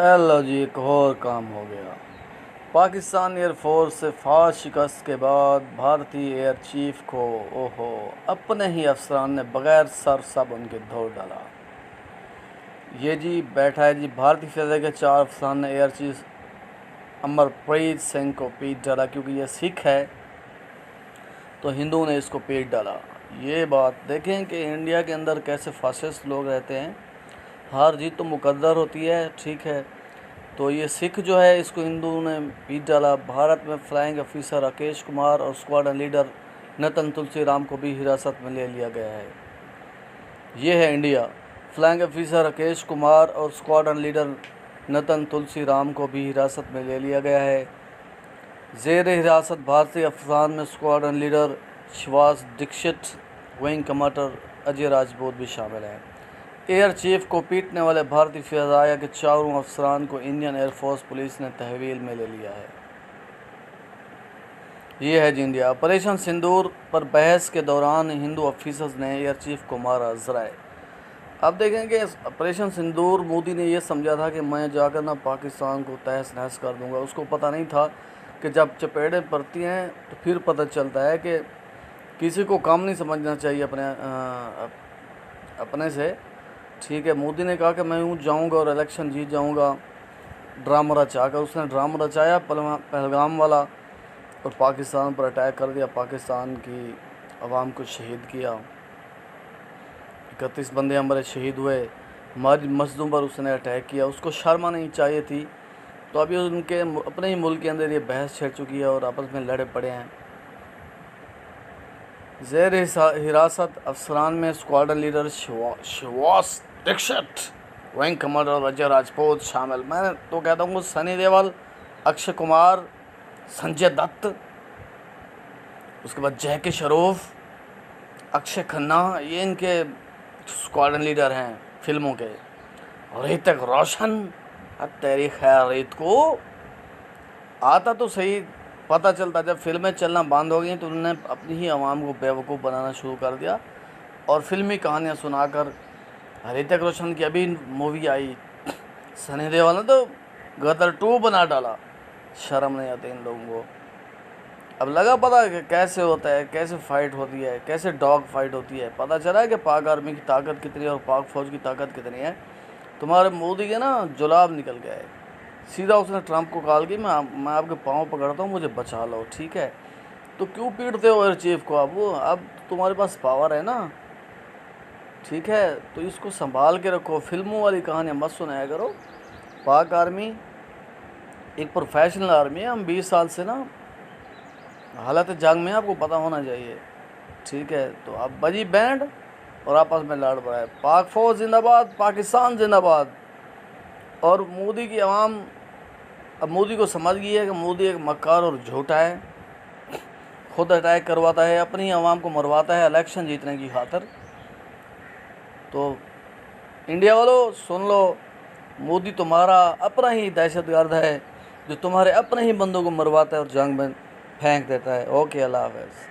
लो जी, एक और काम हो गया। पाकिस्तान एयरफोर्स से फास्ट शिकस्त के बाद भारतीय एयर चीफ को ओहो अपने ही अफसरान ने बगैर सर सब उनके धो डाला। ये जी बैठा है जी, भारतीय फ़िज़ा के 4 अफसरान ने एयर चीफ अमरप्रीत सिंह को पीट डाला क्योंकि ये सिख है तो हिंदू ने इसको पीट डाला। ये बात देखें कि इंडिया के अंदर कैसे फासिस्ट लोग रहते हैं। हार जीत तो मुकद्दर होती है, ठीक है। तो ये सिख जो है इसको हिंदू ने पीट डाला। भारत में फ्लाइंग ऑफिसर राकेश कुमार और स्क्वाड्रन लीडर नितिन तुलसीराम को भी हिरासत में ले लिया गया है। ये है India. Flying officer Rakesh Kumar और स्क्वाड्रन लीडर नितिन तुलसीराम को भी हिरासत में ले लिया गया है। ज़ेर हिरासत भारतीय अफगान में squadron leader Shivas Dixit, wing commander Ajay Rajput भी शामिल हैं। एयर चीफ को पीटने वाले भारतीय फ़िज़ाया के 4 अफसरान को इंडियन एयरफोर्स पुलिस ने तहवील में ले लिया है। ये है जी इंडिया। ऑपरेशन सिंदूर पर बहस के दौरान हिंदू ऑफिसर्स ने एयर चीफ को मारा ज़राए। अब देखेंगे ऑपरेशन सिंदूर मोदी ने यह समझा था कि मैं जाकर ना पाकिस्तान को तहस नहस कर दूंगा। उसको पता नहीं था कि जब चपेटें पड़ती हैं तो फिर पता चलता है कि किसी को काम नहीं समझना चाहिए अपने से, ठीक है। मोदी ने कहा कि मैं यूँ जाऊंगा और इलेक्शन जीत जाऊंगा, ड्रामा रचा कर उसने ड्रामा रचाया पहलगाम वाला और पाकिस्तान पर अटैक कर दिया। पाकिस्तान की आवाम को शहीद किया। 31 बंदे हमारे शहीद हुए। हमारी मस्जिदों पर उसने अटैक किया। उसको शर्म नहीं चाहिए थी। तो अभी उनके अपने ही मुल्क के अंदर ये बहस छिड़ चुकी है और आपस में लड़े पड़े हैं। ज़ेर हिरासत अफसरान में squadron leader Shivas Dixit, wing commander Ajay Rajput शामिल। मैं तो कहता हूँ सनी देओल, अक्षय कुमार, संजय दत्त, उसके बाद जैकी श्रॉफ, अक्षय खन्ना, ये इनके स्क्वाड्रन लीडर हैं फिल्मों के। ऋतिक रोशन, तेरी खैर रीत को आता तो सही, पता चलता जब फिल्में चलना बंद हो गई तो उन्होंने अपनी ही आवाम को बेवकूफ़ बनाना शुरू कर दिया और फिल्मी कहानियाँ सुनाकर। ऋतिक रोशन की अभी मूवी आई, सनी देओल ने तो गदर 2 बना डाला। शर्म नहीं आती इन लोगों को। अब लगा पता कि कैसे होता है, कैसे फ़ाइट होती है, कैसे डॉग फाइट होती है। पता चला है कि पाक आर्मी की ताकत कितनी है और पाक फ़ौज की ताकत कितनी है। तुम्हारे मोदी के ना जुलाब निकल गए। सीधा उसने ट्रंप को कॉल की, मैं आपके पाँव पकड़ता हूँ, मुझे बचा लो, ठीक है। तो क्यों पीटते हो एयर चीफ को? अब तुम्हारे पास पावर है ना, ठीक है। तो इसको संभाल के रखो। फिल्मों वाली कहानियाँ मत सुनाया करो। पाक आर्मी एक प्रोफेशनल आर्मी है। हम 20 साल से ना हालत जंग में, आपको पता होना चाहिए, ठीक है। तो अब बजी बैंड और आपस में लड़ पड़ा है। पाक फौज जिंदाबाद, पाकिस्तान जिंदाबाद। और मोदी की आवाम अब मोदी को समझ गई है कि मोदी एक मक्कार और झूठा है। खुद अटैक करवाता है, अपनी आवाम को मरवाता है इलेक्शन जीतने की खातिर। तो इंडिया वालों सुन लो, मोदी तुम्हारा अपना ही दहशतगर्द है जो तुम्हारे अपने ही बंदों को मरवाता है और जंग में फेंक देता है। ओके, अल्लाह हाफ़िज़।